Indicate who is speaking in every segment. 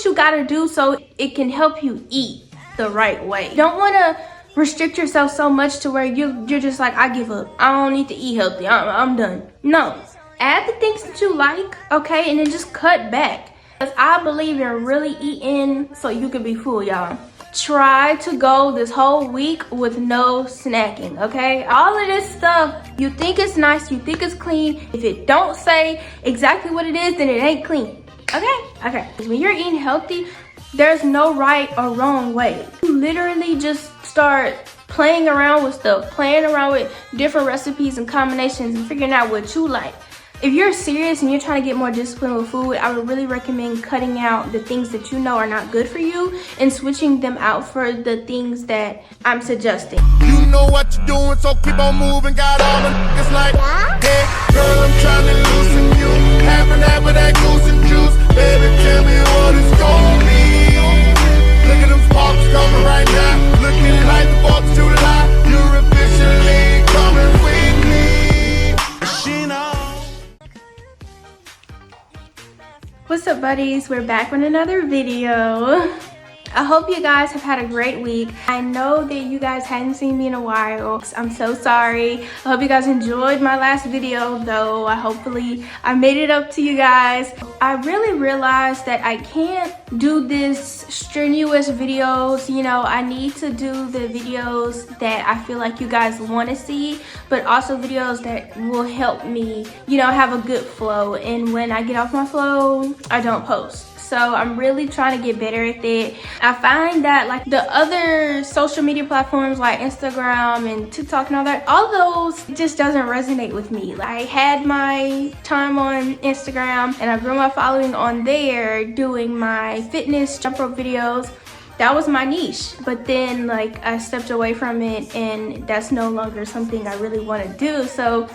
Speaker 1: what you gotta do so it can help you eat the right way. You don't wanna restrict yourself so much to where you're just like, I give up. I don't need to eat healthy. I'm done. No. Add the things that you like, okay? And then just cut back. Because I believe in really eating so you can be full, y'all. Try to go this whole week with no snacking, okay? All of this stuff, you think it's nice, you think it's clean. If it don't say exactly what it is, then it ain't clean, okay? Okay, because when you're eating healthy, there's no right or wrong way. You literally just start playing around with stuff, playing around with different recipes and combinations and figuring out what you like. If you're serious and you're trying to get more disciplined with food, I would really recommend cutting out the things that you know are not good for you and switching them out for the things that I'm suggesting.
Speaker 2: You know what you're doing, so keep on moving. Got all the niggas like, hey, girl, I'm trying to loosen you. Half and half of that goose and juice. Baby, tell me what it's gonna be. Look at them sparks coming right now. Looking like the 4th of July. You're officially coming with me. She knows.
Speaker 1: What's up, buddies? We're back with another video. I hope you guys have had a great week. I know that you guys hadn't seen me in a while. I'm so sorry. I hope you guys enjoyed my last video, though. Hopefully I made it up to you guys. I really realized that I can't do this strenuous videos. You know, I need to do the videos that I feel like you guys want to see, but also videos that will help me, you know, have a good flow. And when I get off my flow, I don't post. So I'm really trying to get better at it. I find that like the other social media platforms like Instagram and TikTok and all that, all those just doesn't resonate with me. Like, I had my time on Instagram and I grew my following on there doing my fitness jump rope videos. That was my niche, but then like I stepped away from it and that's no longer something I really want to do. So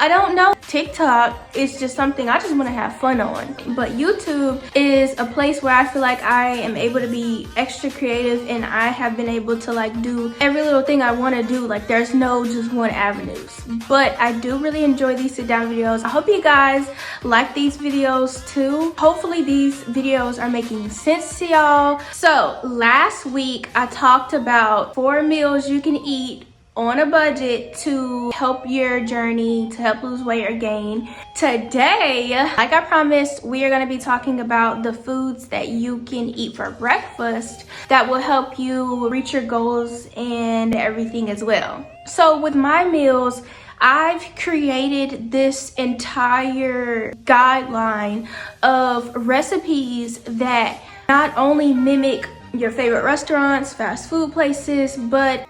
Speaker 1: I don't know. TikTok is just something I just want to have fun on. But YouTube is a place where I feel like I am able to be extra creative and I have been able to like do every little thing I want to do. Like, there's no just one avenues. But I do really enjoy these sit down videos. I hope you guys like these videos too. Hopefully these videos are making sense to y'all. So last week I talked about 4 meals you can eat on a budget to help your journey, to help lose weight or gain. Today, like I promised, we are going to be talking about the foods that you can eat for breakfast that will help you reach your goals and everything as well. So with my meals, I've created this entire guideline of recipes that not only mimic your favorite restaurants, fast food places, but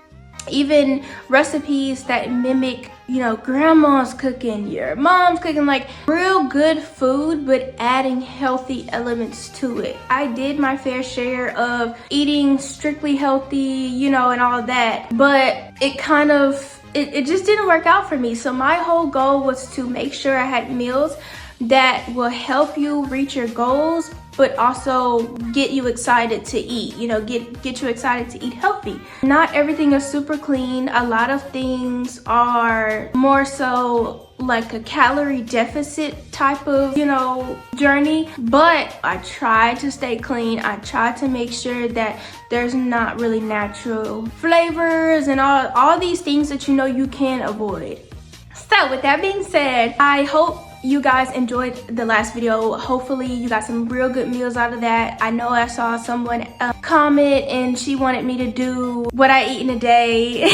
Speaker 1: even recipes that mimic, you know, grandma's cooking, your mom's cooking, like real good food, but adding healthy elements to it. I did my fair share of eating strictly healthy, you know, and all of that, but it kind of, it just didn't work out for me. So my whole goal was to make sure I had meals that will help you reach your goals, but also get you excited to eat, you know, get you excited to eat healthy. Not everything is super clean. A lot of things are more so like a calorie deficit type of, you know, journey. But I try to stay clean. I try to make sure that there's not really natural flavors and all these things that you know you can avoid. So with that being said, I hope you guys enjoyed the last video. Hopefully you got some real good meals out of that. I know I saw someone comment and she wanted me to do what I eat in a day.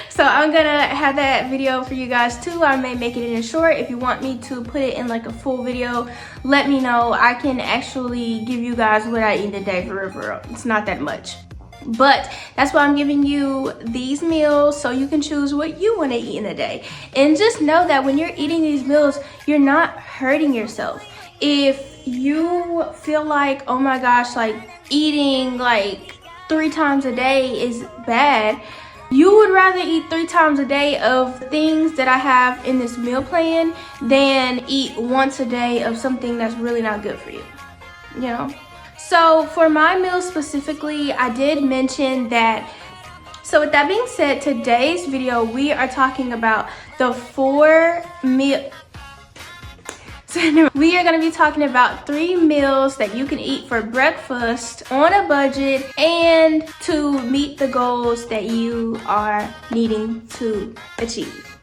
Speaker 1: So I'm gonna have that video for you guys too. I may make it in a short. If you want me to put it in like a full video, let me know. I can actually give you guys what I eat in a day for real. It's not that much. But that's why I'm giving you these meals so you can choose what you want to eat in a day. And just know that when you're eating these meals, you're not hurting yourself. If you feel like, oh my gosh, like eating like 3 times a day is bad, you would rather eat 3 times a day of things that I have in this meal plan than eat once a day of something that's really not good for you, you know? So for my meals specifically, I did mention that. So with that being said, today's video, we are talking about the 4 meal. We are going to be talking about 3 meals that you can eat for breakfast on a budget and to meet the goals that you are needing to achieve.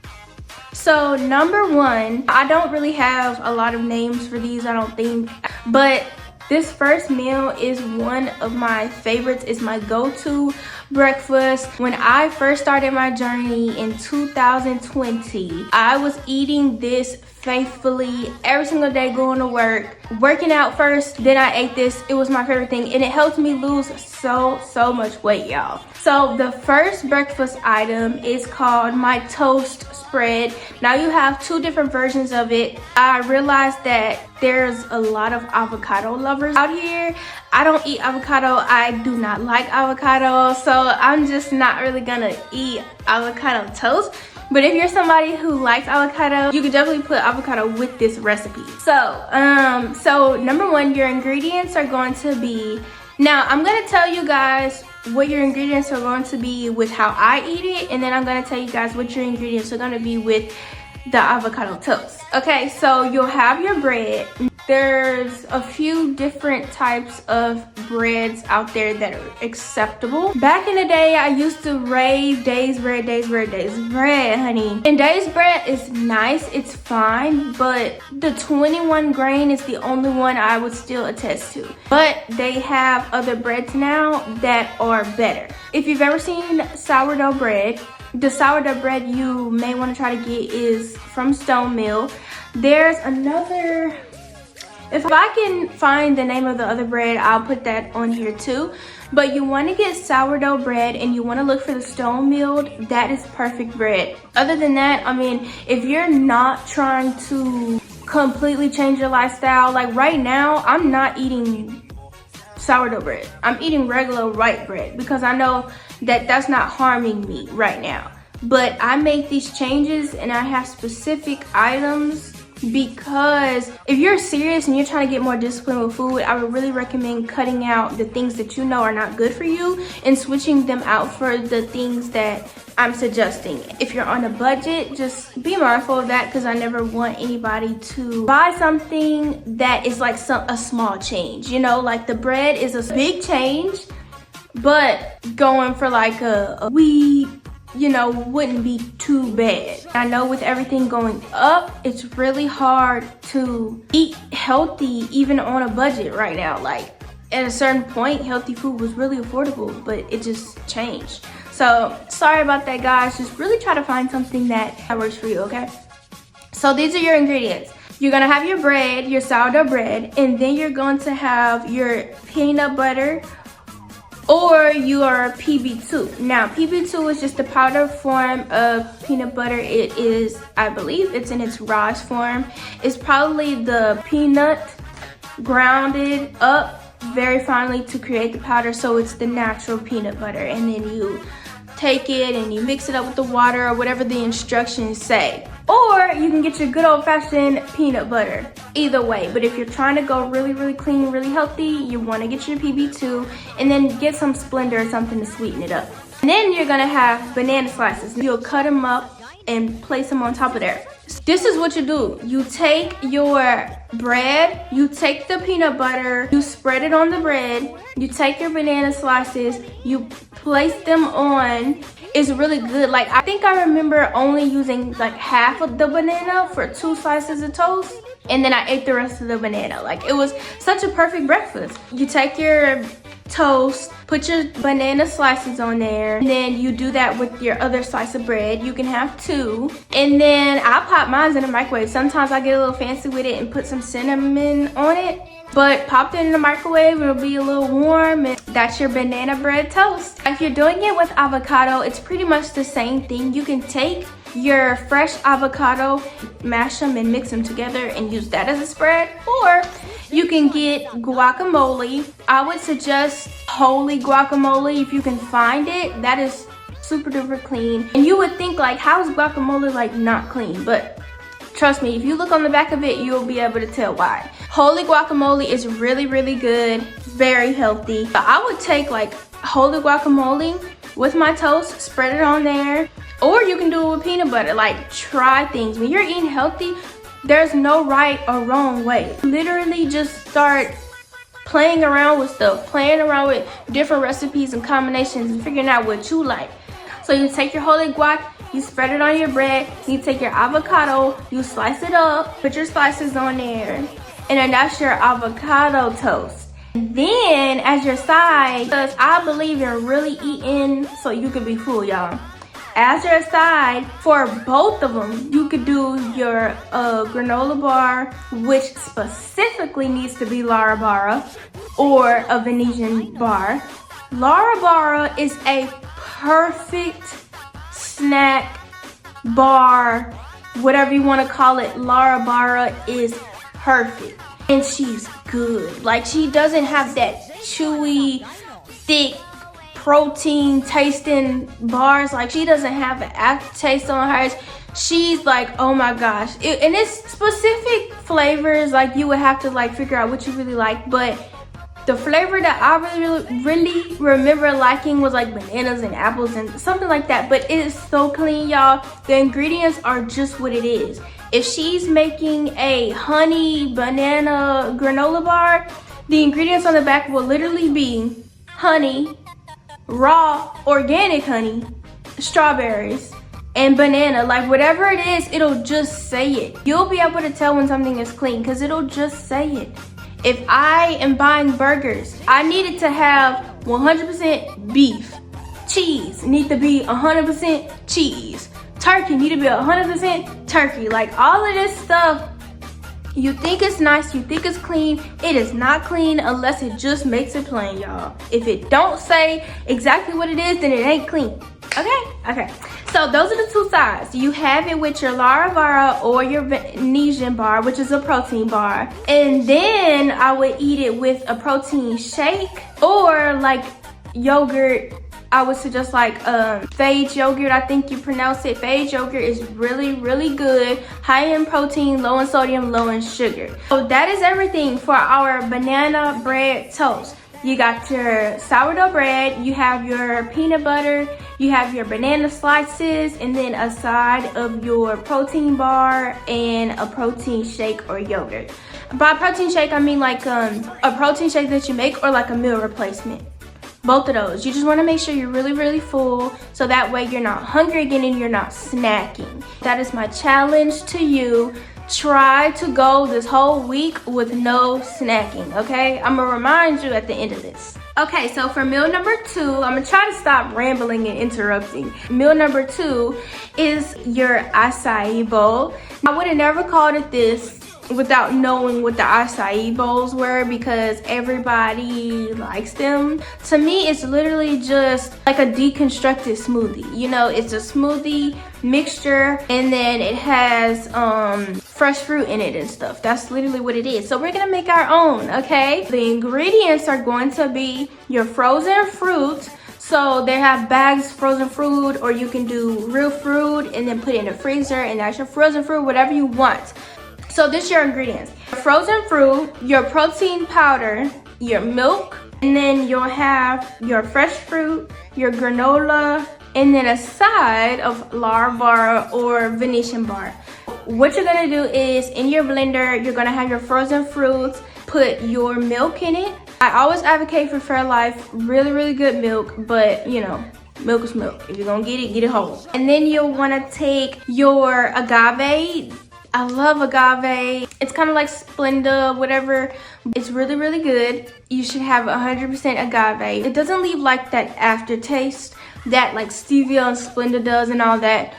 Speaker 1: So number 1, I don't really have a lot of names for these, I don't think, but this first meal is one of my favorites. It's my go-to breakfast. When I first started my journey in 2020, I was eating this faithfully every single day, going to work, working out first, then I ate this. It was my favorite thing, and it helped me lose so much weight, y'all. So the first breakfast item is called my toast spread. Now you have 2 different versions of it. I realized that there's a lot of avocado lovers out here. I don't eat avocado. I do not like avocado, so I'm just not really gonna eat avocado toast. But if you're somebody who likes avocado, you can definitely put avocado with this recipe. So number 1, your ingredients are going to be, now I'm gonna tell you guys what your ingredients are going to be with how I eat it, and then I'm gonna tell you guys what your ingredients are gonna be with the avocado toast. Okay, so you'll have your bread. There's a few different types of breads out there that are acceptable. Back in the day, I used to rave Dave's bread, honey. And Dave's bread is nice, it's fine, but the 21 grain is the only one I would still attest to. But they have other breads now that are better. If you've ever seen sourdough bread, the sourdough bread you may want to try to get is from Stone Mill. There's another, if I can find the name of the other bread, I'll put that on here too. But you want to get sourdough bread and you want to look for the stone milled. That is perfect bread. Other than that, I mean, if you're not trying to completely change your lifestyle, like right now, I'm not eating sourdough bread. I'm eating regular white bread because I know that that's not harming me right now. But I make these changes and I have specific items because if you're serious and you're trying to get more disciplined with food, I would really recommend cutting out the things that you know are not good for you and switching them out for the things that I'm suggesting. If you're on a budget, just be mindful of that because I never want anybody to buy something that is like a small change. You know, like the bread is a big change, but going for like a wheat, you know, wouldn't be too bad. I know with everything going up, it's really hard to eat healthy even on a budget right now. Like at a certain point, healthy food was really affordable, but it just changed. So sorry about that, guys. Just really try to find something that works for you, okay? So these are your ingredients. You're gonna have your bread, your sourdough bread, and then you're going to have your peanut butter or your PB2. Now, PB2 is just the powder form of peanut butter. It is, I believe it's in its rawest form. It's probably the peanut grounded up very finely to create the powder, so it's the natural peanut butter. And then you take it and you mix it up with the water or whatever the instructions say. Or you can get your good old-fashioned peanut butter. Either way, but if you're trying to go really clean, really healthy, you want to get your PB2 and then get some Splenda or something to sweeten it up. And then you're gonna have banana slices. You'll cut them up and place them on top of there. This is what you do. You take your bread, you take the peanut butter, you spread it on the bread, you take your banana slices, you place them on. It's really good. Like, I think I remember only using like half of the banana for 2 slices of toast, and then I ate the rest of the banana. Like, it was such a perfect breakfast. You take your toast, put your banana slices on there, and then you do that with your other slice of bread. You can have 2, and then I pop mine in the microwave. Sometimes I get a little fancy with it and put some cinnamon on it, but popped it in the microwave, it'll be a little warm, and that's your banana bread toast. If you're doing it with avocado, it's pretty much the same thing. You can take your fresh avocado, mash them and mix them together and use that as a spread, or you can get guacamole. I would suggest holy guacamole if you can find it. That is super duper clean. And you would think like, how is guacamole like not clean? But trust me, if you look on the back of it, you'll be able to tell why. Holy guacamole is really good, very healthy. I would take like holy guacamole with my toast, spread it on there, or you can do it with peanut butter. Like, try things. When you're eating healthy, There's no right or wrong way. Literally just start playing around with stuff, playing around with different recipes and combinations and figuring out what you like. So you take your holy guac, you spread it on your bread, you take your avocado, you slice it up, put your slices on there, and then that's your avocado toast. And then as your side, because I believe in really eating so you can be full, y'all. As your side, for both of them, you could do your granola bar, which specifically needs to be Larabara, or a Venetian bar. Larabara is a perfect snack bar, whatever you want to call it. Larabara is perfect. And she's good. Like, she doesn't have that chewy, thick, protein tasting bars. Like, she doesn't have an aftertaste on hers. She's like, oh my gosh. And it's specific flavors, like you would have to like figure out what you really like, but the flavor that I really remember liking was like bananas and apples and something like that. But it is so clean, y'all. The ingredients are just what it is. If she's making a honey banana granola bar, the ingredients on the back will literally be honey, raw organic honey, strawberries, and banana. Like, whatever it is, it'll just say it. You'll be able to tell when something is clean because it'll just say it. If I am buying burgers, I need it to have 100% beef. Cheese need to be 100% cheese. Turkey need to be 100% turkey. Like, all of this stuff, you think it's nice, you think it's clean. It is not clean unless it just makes it plain, y'all. If it don't say exactly what it is, then it ain't clean. Okay. So those are the two sides. You have it with your Larabara or your Venetian bar, which is a protein bar. And then I would eat it with a protein shake or like yogurt. I would suggest like Phage yogurt, I think you pronounce it. Phage yogurt is really, really good. High in protein, low in sodium, low in sugar. So that is everything for our banana bread toast. You got your sourdough bread, you have your peanut butter, you have your banana slices, and then a side of your protein bar and a protein shake or yogurt. By protein shake, I mean like a protein shake that you make or like a meal replacement. Both of those. You just want to make sure you're really, really full so that way you're not hungry again and you're not snacking. That is my challenge to you. Try to go this whole week with no snacking, okay? I'm gonna remind you at the end of this. Okay, so for meal number 2, I'm gonna try to stop rambling and interrupting. Meal number 2 is your acai bowl. I would have never called it this without knowing what the acai bowls were because everybody likes them. To me, it's literally just like a deconstructed smoothie. You know, it's a smoothie mixture and then it has fresh fruit in it and stuff. That's literally what it is. So we're gonna make our own, okay? The ingredients are going to be your frozen fruit. So they have bags frozen fruit, or you can do real fruit and then put it in the freezer and that's your frozen fruit, whatever you want. So this is your ingredients. Frozen fruit, your protein powder, your milk, and then you'll have your fresh fruit, your granola, and then a side of Larabara or Venetian bar. What you're gonna do is in your blender, you're gonna have your frozen fruits, put your milk in it. I always advocate for Fairlife, really, really good milk, but you know, milk is milk. If you're gonna get it whole. And then you'll wanna take your agave. I love agave. It's kind of like Splenda, whatever. It's really, really good. You should have 100% agave. It doesn't leave like that aftertaste that like stevia and Splenda does and all that.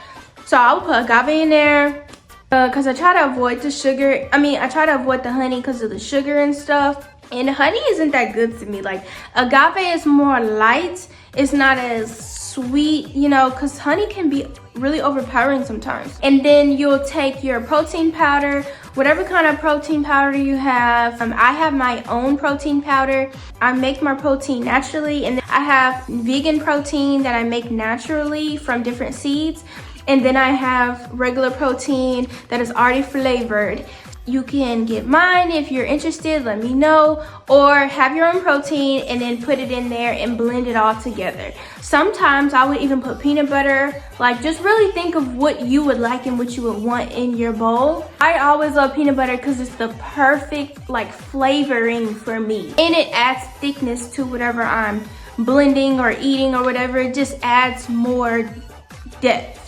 Speaker 1: So I'll put agave in there because I try to avoid the sugar. I try to avoid the honey because of the sugar and stuff. And honey isn't that good to me. Like, agave is more light. It's not as sweet, you know, because honey can be really overpowering sometimes. And then you'll take your protein powder, whatever kind of protein powder you have. I have my own protein powder. I make my protein naturally, and then I have vegan protein that I make naturally from different seeds. And then I have regular protein that is already flavored. You can get mine if you're interested, let me know, or have your own protein and then put it in there and blend it all together. Sometimes I would even put peanut butter. Like, just really think of what you would like and what you would want in your bowl. I always love peanut butter because it's the perfect like flavoring for me, and it adds thickness to whatever I'm blending or eating or whatever. It just adds more depth.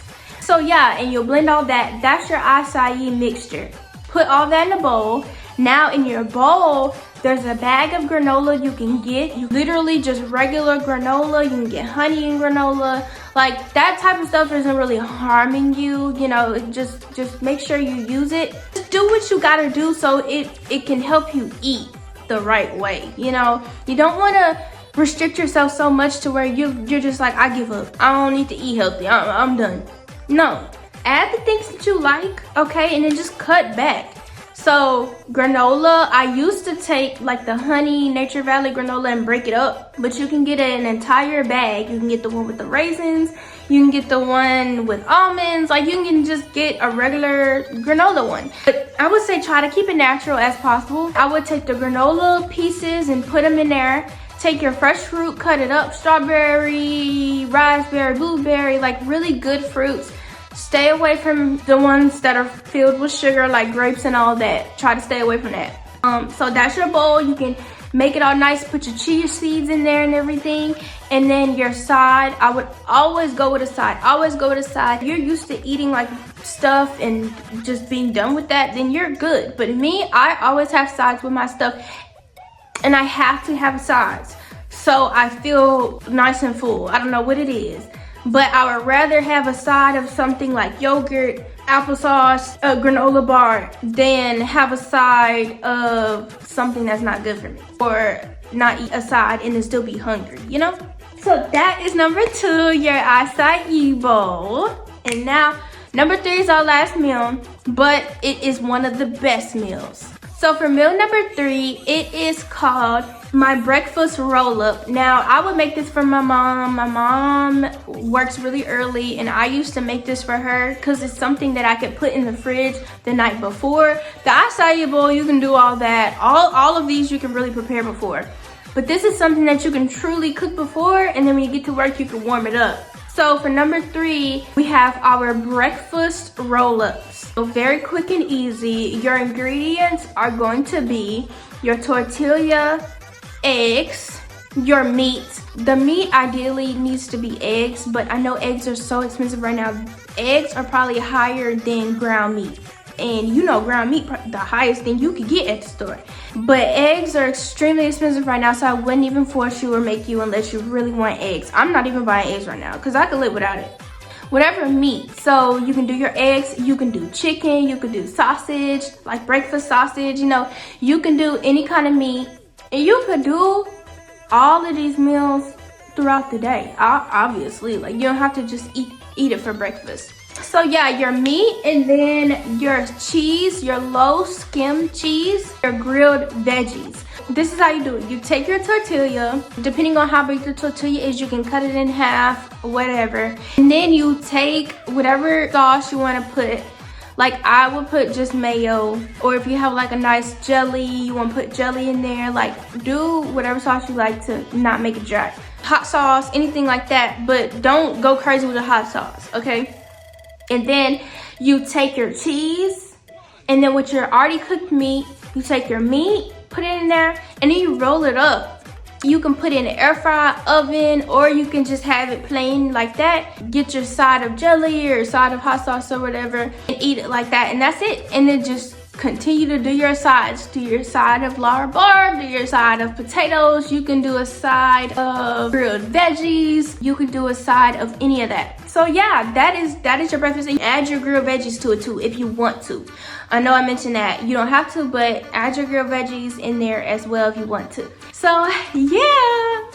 Speaker 1: So yeah, and you'll blend all that. That's your acai mixture. Put all that in a bowl. Now in your bowl, there's a bag of granola you can get. You literally just regular granola. You can get honey in granola. Like, that type of stuff isn't really harming you. You know, just make sure you use it. Just do what you gotta do so it can help you eat the right way. You know, you don't wanna restrict yourself so much to where you're just like, I give up. I don't need to eat healthy. I'm done. No. Add the things that you like, okay, and then just cut back. So granola, I used to take like the honey Nature Valley granola and break it up, but you can get an entire bag. You can get the one with the raisins, you can get the one with almonds, like you can just get a regular granola one. But I would say try to keep it natural as possible. I would take the granola pieces and put them in there. Take your fresh fruit, cut it up, strawberry, raspberry, blueberry, like really good fruits. Stay away from the ones that are filled with sugar, like grapes and all that. Try to stay away from that. So that's your bowl. You can make it all nice, put your chia seeds in there and everything. And then your side, I would always go with a side. Always go with a side. If you're used to eating like stuff and just being done with that, then you're good. But me, I always have sides with my stuff, and I have to have sides. So I feel nice and full. I don't know what it is, but I would rather have a side of something like yogurt, applesauce, a granola bar, than have a side of something that's not good for me, or not eat a side and then still be hungry, you know? So that is number 2, your acai bowl. And now number 3 is our last meal, but it is one of the best meals. So for meal number 3, it is called my breakfast roll-up. Now, I would make this for my mom. My mom works really early, and I used to make this for her because it's something that I could put in the fridge the night before. The acai bowl, you can do all that. All of these you can really prepare before. But this is something that you can truly cook before, and then when you get to work, you can warm it up. So for number 3, we have our breakfast roll-ups. So very quick and easy. Your ingredients are going to be your tortilla, eggs, your meat. The meat ideally needs to be eggs, but I know eggs are so expensive right now. Eggs are probably higher than ground meat. And you know ground meat, the highest thing you could get at the store. But eggs are extremely expensive right now, so I wouldn't even force you or make you unless you really want eggs. I'm not even buying eggs right now because I could live without it. Whatever meat, so you can do your eggs, you can do chicken, you can do sausage, like breakfast sausage, you know, you can do any kind of meat. And you could do all of these meals throughout the day, obviously. Like, you don't have to just eat it for breakfast. So yeah, your meat, and then your cheese, your low skim cheese, your grilled veggies. This is how you do it. You take your tortilla, depending on how big your tortilla is, you can cut it in half, whatever. And then you take whatever sauce you want to put. Like, I would put just mayo, or if you have like a nice jelly, you want to put jelly in there. Like, do whatever sauce you like to not make it dry. Hot sauce, anything like that, but don't go crazy with the hot sauce, okay? And then you take your cheese, and then with your already cooked meat, you take your meat, put it in there, and then you roll it up. You can put it in an air fry oven, or you can just have it plain like that. Get your side of jelly or side of hot sauce or whatever and eat it like that, and that's it. And then just continue to do your sides. Do your side of larbar, do your side of potatoes. You can do a side of grilled veggies. You can do a side of any of that. So yeah, that is your breakfast. And add your grilled veggies to it too if you want to. I know I mentioned that you don't have to, but add your grilled veggies in there as well if you want to. So yeah.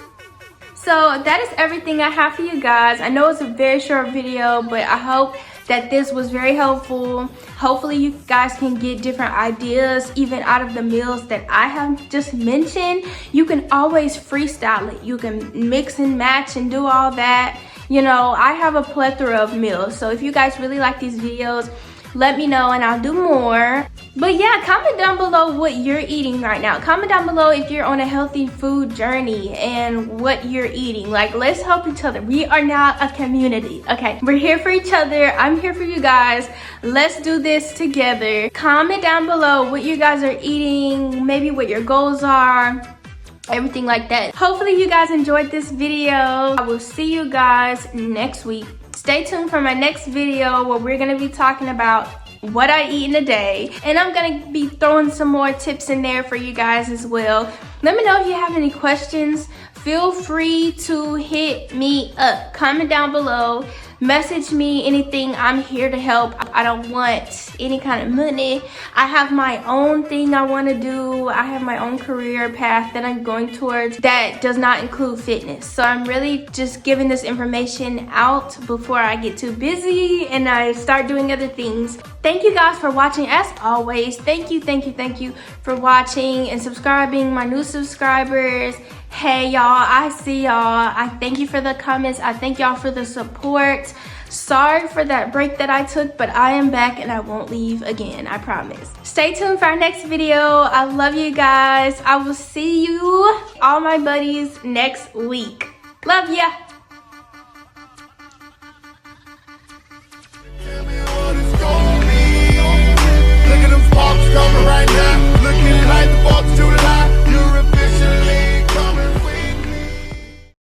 Speaker 1: So that is everything I have for you guys. I know it's a very short video, but I hope that this was very helpful. Hopefully you guys can get different ideas even out of the meals that I have just mentioned. You can always freestyle it. You can mix and match and do all that. You know, I have a plethora of meals. So if you guys really like these videos, let me know and I'll do more. But yeah, comment down below what you're eating right now. Comment down below if you're on a healthy food journey and what you're eating. Like, let's help each other. We are now a community, okay? We're here for each other. I'm here for you guys. Let's do this together. Comment down below what you guys are eating, maybe what your goals are, everything like that. Hopefully you guys enjoyed this video. I will see you guys next week. Stay tuned for my next video where we're gonna be talking about what I eat in a day, and I'm gonna be throwing some more tips in there for you guys as well. Let me know if you have any questions. Feel free to hit me up. Comment down below, message me anything. I'm here to help. I don't want any kind of money. I have my own thing I want to do. I have my own career path that I'm going towards that does not include fitness. So I'm really just giving this information out before I get too busy and I start doing other things. Thank you guys for watching as always. Thank you for watching and subscribing, my new subscribers. Hey y'all, I see y'all. I thank you for the comments. I thank y'all for the support. Sorry for that break that I took, but I am back and I won't leave again, I promise. Stay tuned for our next video. I love you guys. I will see you, all my buddies, next week. Love ya.